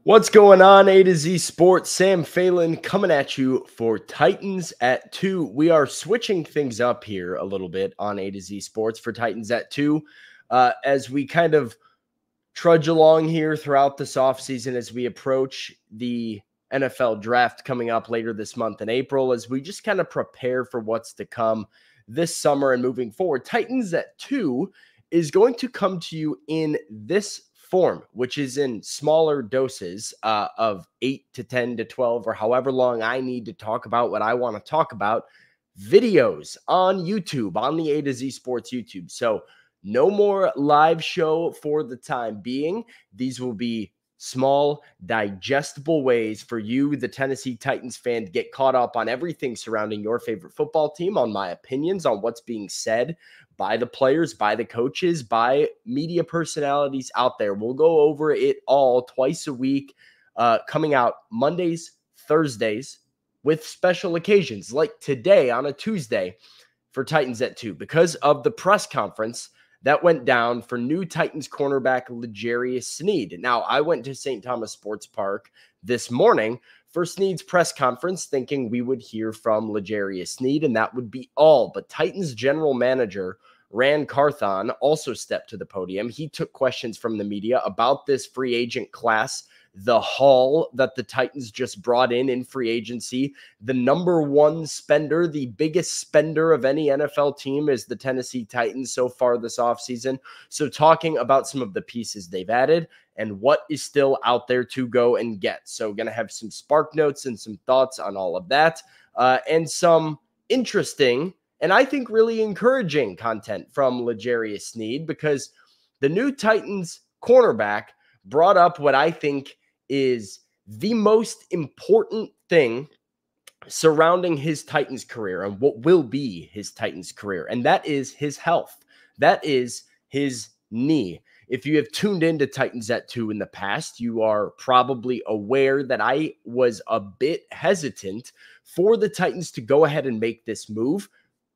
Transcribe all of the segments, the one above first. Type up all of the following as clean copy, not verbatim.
What's going on, A to Z Sports? Sam Phalen coming at you for Titans at 2. We are switching things up here a little bit on A to Z Sports for Titans at 2 as we kind of trudge along here throughout this offseason as we approach the NFL draft coming up later this month in April, as we just kind of prepare for what's to come this summer and moving forward. Titans at 2 is going to come to you in this form, which is in smaller doses of 8 to 10 to 12 or however long I need to talk about what I want to talk about, videos on YouTube, on the A to Z Sports YouTube. So no more live show for the time being. These will be small, digestible ways for you, the Tennessee Titans fan, to get caught up on everything surrounding your favorite football team, on my opinions on what's being said by the players, by the coaches, by media personalities out there. We'll go over it all twice a week, coming out Mondays, Thursdays, with special occasions like today on a Tuesday for Titans at 2 because of the press conference that went down for new Titans cornerback L'Jarius Sneed. Now, I went to St. Thomas Sports Park this morning for Sneed's press conference, thinking we would hear from L'Jarius Sneed, and that would be all. But Titans general manager Ran Carthon also stepped to the podium. He took questions from the media about this free agent class, the haul that the Titans just brought in free agency. The number one spender, the biggest spender of any NFL team is the Tennessee Titans so far this offseason. So talking about some of the pieces they've added and what is still out there to go and get. So going to have some spark notes and some thoughts on all of that and some interesting and I think really encouraging content from L'Jarius Sneed, because the new Titans cornerback brought up what I think is the most important thing surrounding his Titans career and what will be his Titans career. And that is his health. That is his knee. If you have tuned into Titans at 2 in the past, you are probably aware that I was a bit hesitant for the Titans to go ahead and make this move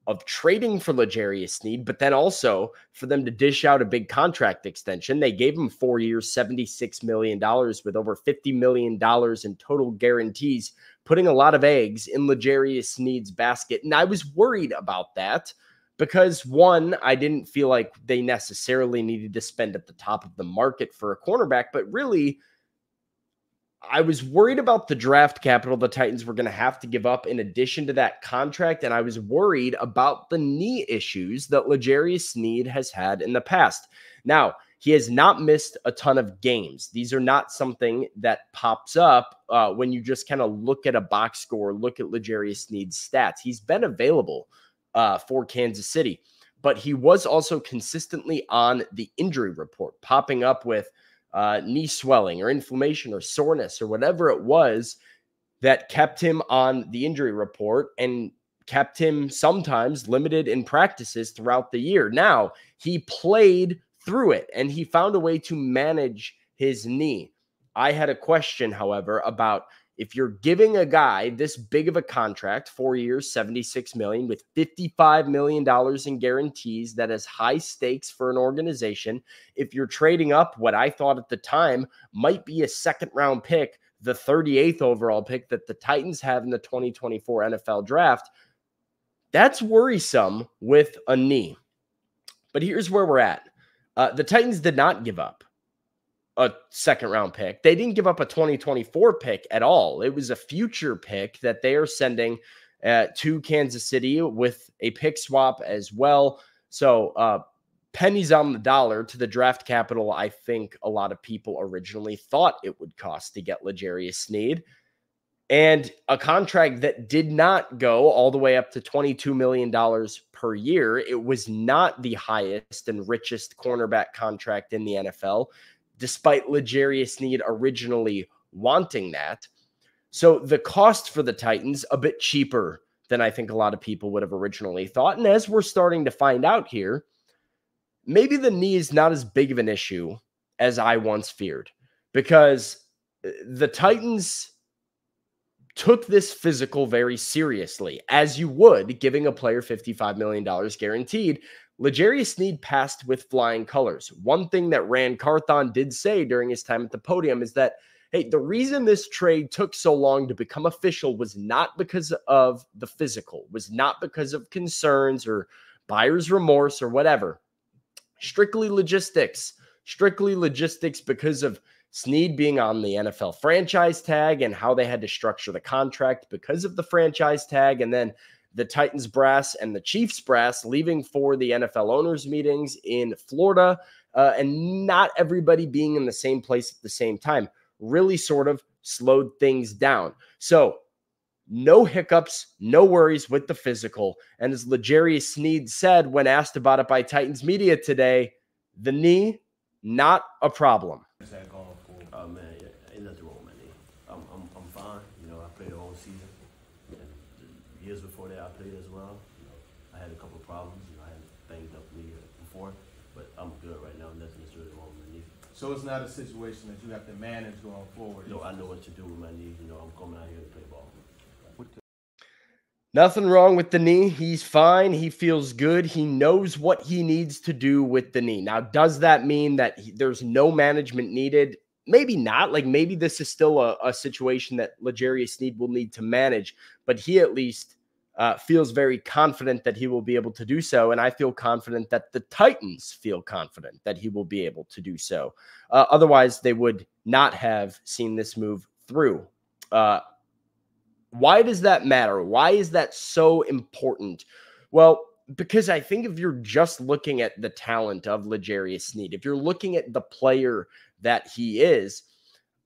of trading for L'Jarius Sneed, but then also for them to dish out a big contract extension. They gave him 4 years, $76 million with over $50 million in total guarantees, putting a lot of eggs in L'Jarius Sneed's basket. And I was worried about that because, one, I didn't feel like they necessarily needed to spend at the top of the market for a cornerback, but really, I was worried about the draft capital the Titans were going to have to give up in addition to that contract, and I was worried about the knee issues that L'Jarius Sneed has had in the past. Now, he has not missed a ton of games. These are not something that pops up when you just kind of look at a box score, look at L'Jarius Sneed's stats. He's been available for Kansas City, but he was also consistently on the injury report, popping up with knee swelling or inflammation or soreness or whatever it was that kept him on the injury report and kept him sometimes limited in practices throughout the year. Now, he played through it and he found a way to manage his knee. I had a question, however, about if you're giving a guy this big of a contract, 4 years, $76 million with $55 million in guarantees, that is high stakes for an organization. If you're trading up what I thought at the time might be a second round pick, the 38th overall pick that the Titans have in the 2024 NFL draft, that's worrisome with a knee. But here's where we're at. The Titans did not give up a second round pick. They didn't give up a 2024 pick at all. It was a future pick that they are sending to Kansas City with a pick swap as well. So pennies on the dollar to the draft capital I think a lot of people originally thought it would cost to get L'Jarius Sneed. And a contract that did not go all the way up to $22 million per year. It was not the highest and richest cornerback contract in the NFL, despite L'Jarius Sneed originally wanting that. So the cost for the Titans, a bit cheaper than I think a lot of people would have originally thought. And as we're starting to find out here, maybe the knee is not as big of an issue as I once feared, because the Titans took this physical very seriously, as you would giving a player $55 million guaranteed. L'Jarius Sneed passed with flying colors. One thing that Ran Carthon did say during his time at the podium is that, hey, the reason this trade took so long to become official was not because of the physical, was not because of concerns or buyer's remorse or whatever. Strictly logistics because of Sneed being on the NFL franchise tag and how they had to structure the contract because of the franchise tag. And then the Titans brass and the Chiefs brass leaving for the NFL owners meetings in Florida, and not everybody being in the same place at the same time really sort of slowed things down. So no hiccups, no worries with the physical. And as L'Jarius Sneed said when asked about it by Titans media today, the knee, not a problem. Oh man, ain't nothing wrong with my knee. I'm fine. You know, I played the whole season. And the years before that, I played as well. You know, I had a couple of problems. You know, I had banged up knee before, but I'm good right now. Nothing is really wrong with my knee. So it's not a situation that you have to manage going forward. No, I know what to do with my knee. You know, I'm coming out here to play ball. Nothing wrong with the knee. He's fine. He feels good. He knows what he needs to do with the knee. Now, does that mean that there's no management needed? Maybe not. Like, maybe this is still a situation that L'Jarius Sneed will need to manage, but he at least feels very confident that he will be able to do so. And I feel confident that the Titans feel confident that he will be able to do so. Otherwise, they would not have seen this move through. Why does that matter? Why is that so important? Well, because I think if you're just looking at the talent of L'Jarius Sneed, if you're looking at the player that he is,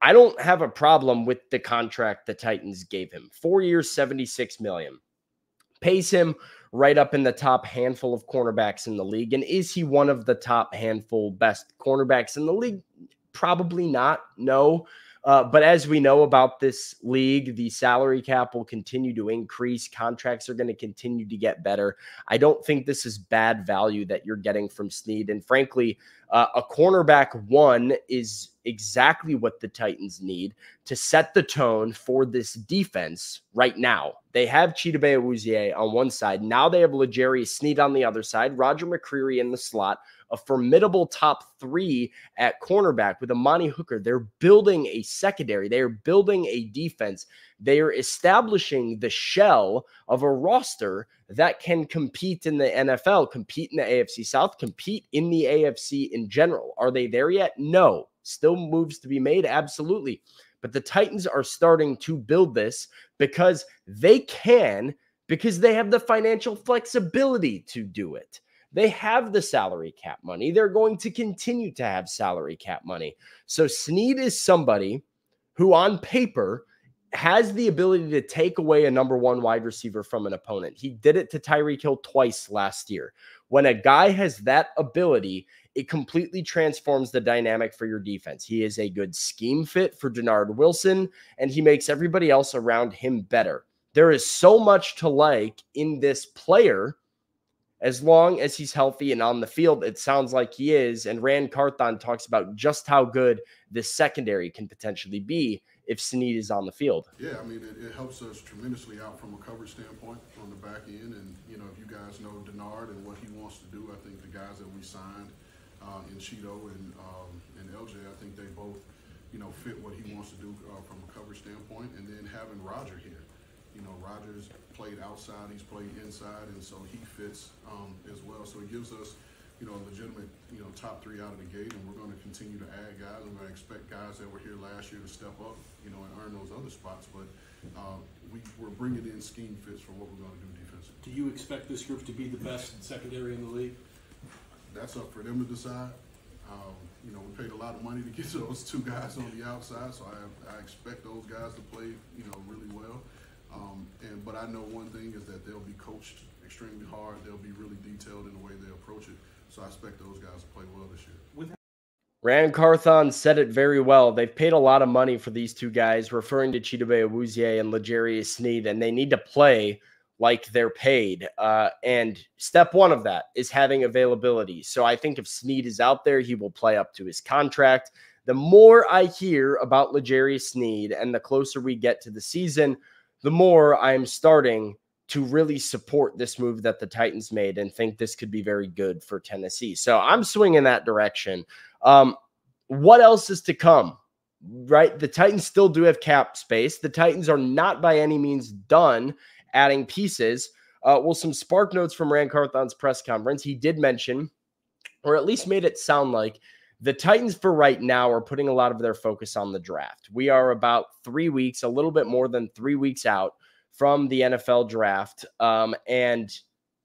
I don't have a problem with the contract the Titans gave him. 4 years, $76 million. Pays him right up in the top handful of cornerbacks in the league. And is he one of the top handful best cornerbacks in the league? Probably not, no. But as we know about this league, the salary cap will continue to increase. Contracts are going to continue to get better. I don't think this is bad value that you're getting from Sneed. And frankly, a cornerback one is exactly what the Titans need to set the tone for this defense right now. They have Chidobe Awuzie on one side. Now they have L'Jarius Sneed on the other side, Roger McCreary in the slot, a formidable top three at cornerback with Amani Hooker. They're building a secondary. They are building a defense. They are establishing the shell of a roster that can compete in the NFL, compete in the AFC South, compete in the AFC in general. Are they there yet? No. Still moves to be made? Absolutely. But the Titans are starting to build this because they can, because they have the financial flexibility to do it. They have the salary cap money. They're going to continue to have salary cap money. So Sneed is somebody who on paper has the ability to take away a number one wide receiver from an opponent. He did it to Tyreek Hill twice last year. When a guy has that ability, it completely transforms the dynamic for your defense. He is a good scheme fit for Denard Wilson, and he makes everybody else around him better. There is so much to like in this player. As long as he's healthy and on the field, it sounds like he is. And Ran Carthon talks about just how good this secondary can potentially be if Sneed is on the field. Yeah, I mean, it helps us tremendously out from a coverage standpoint on the back end. And, you know, if you guys know Denard and what he wants to do, I think the guys that we signed in Cheeto and LJ, I think they both, you know, fit what he wants to do from a coverage standpoint. And then having Roger here. You know, Roger's played outside, he's played inside, and so he fits as well. So it gives us, you know, a legitimate, you know, top three out of the gate, and we're going to continue to add guys. I'm going to expect guys that were here last year to step up, you know, and earn those other spots. But we're bringing in scheme fits for what we're going to do defensively. Do you expect this group to be the best secondary in the league? That's up for them to decide. You know, we paid a lot of money to get those two guys on the outside, so I expect those guys to play, you know, really well. But I know one thing is that they'll be coached extremely hard. They'll be really detailed in the way they approach it. So I expect those guys to play well this year. Ran Carthon said it very well. They've paid a lot of money for these two guys, referring to Chidobe Awuzie and L'Jarius Sneed, and they need to play like they're paid. And step one of that is having availability. So I think if Sneed is out there, he will play up to his contract. The more I hear about L'Jarius Sneed and the closer we get to the season, the more I'm starting to really support this move that the Titans made and think this could be very good for Tennessee. So I'm swinging that direction. What else is to come right? The Titans still do have cap space. The Titans are not by any means done adding pieces. Well, some spark notes from Ran Carthon's press conference. He did mention, or at least made it sound like, the Titans for right now are putting a lot of their focus on the draft. We are about 3 weeks, a little bit more than 3 weeks out from the NFL draft. And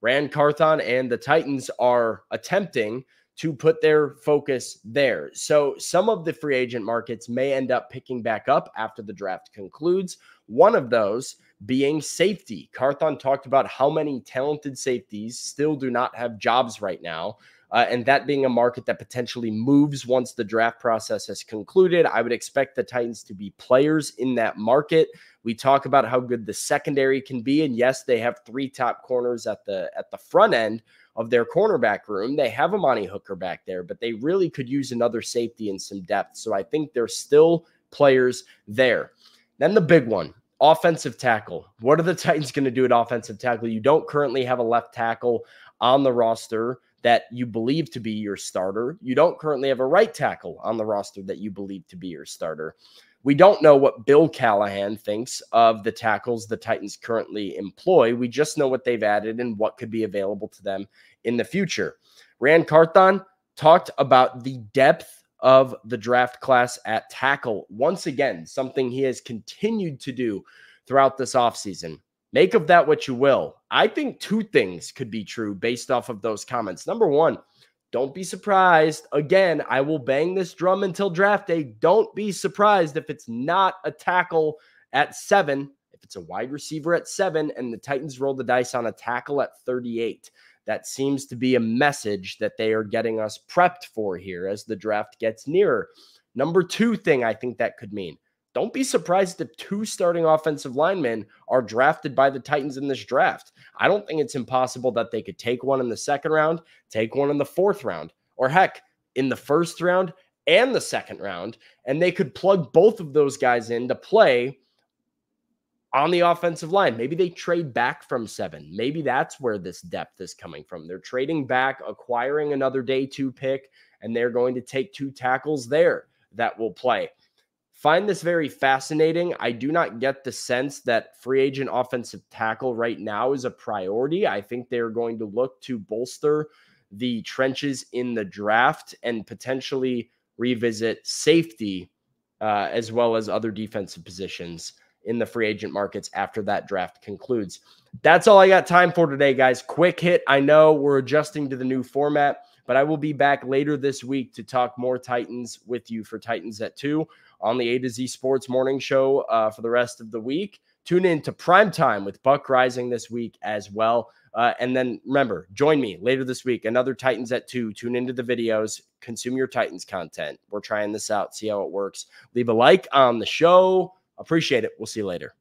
Ran Carthon and the Titans are attempting to put their focus there. So some of the free agent markets may end up picking back up after the draft concludes. One of those being safety. Carthon talked about how many talented safeties still do not have jobs right now. And that being a market that potentially moves once the draft process has concluded. I would expect the Titans to be players in that market. We talk about how good the secondary can be. And yes, they have 3 top corners at the front end of their cornerback room. They have Amani Hooker back there, but they really could use another safety and some depth. So I think there's still players there. Then the big one, offensive tackle. What are the Titans going to do at offensive tackle? You don't currently have a left tackle on the roster that you believe to be your starter. You don't currently have a right tackle on the roster that you believe to be your starter. We don't know what Bill Callahan thinks of the tackles the Titans currently employ. We just know what they've added and what could be available to them in the future. Ran Carthon talked about the depth of the draft class at tackle. Once again, something he has continued to do throughout this offseason. Make of that what you will. I think 2 things could be true based off of those comments. Number one, don't be surprised. Again, I will bang this drum until draft day. Don't be surprised if it's not a tackle at 7, if it's a wide receiver at 7, and the Titans roll the dice on a tackle at 38. That seems to be a message that they are getting us prepped for here as the draft gets nearer. Number 2 thing I think that could mean, don't be surprised if 2 starting offensive linemen are drafted by the Titans in this draft. I don't think it's impossible that they could take one in the 2nd round, take one in the 4th round, or heck, in the 1st round and the 2nd round, and they could plug both of those guys in to play on the offensive line. Maybe they trade back from 7. Maybe that's where this depth is coming from. They're trading back, acquiring another day 2 pick, and they're going to take 2 tackles there that will play. Find this very fascinating. I do not get the sense that free agent offensive tackle right now is a priority. I think they're going to look to bolster the trenches in the draft and potentially revisit safety as well as other defensive positions in the free agent markets after that draft concludes. That's all I got time for today, guys. Quick hit. I know we're adjusting to the new format, but I will be back later this week to talk more Titans with you for Titans at 2 on the A to Z Sports Morning Show for the rest of the week. Tune in to Primetime with Buck Rising this week as well. And then remember, join me later this week. Another Titans at 2. Tune into the videos. Consume your Titans content. We're trying this out. See how it works. Leave a like on the show. Appreciate it. We'll see you later.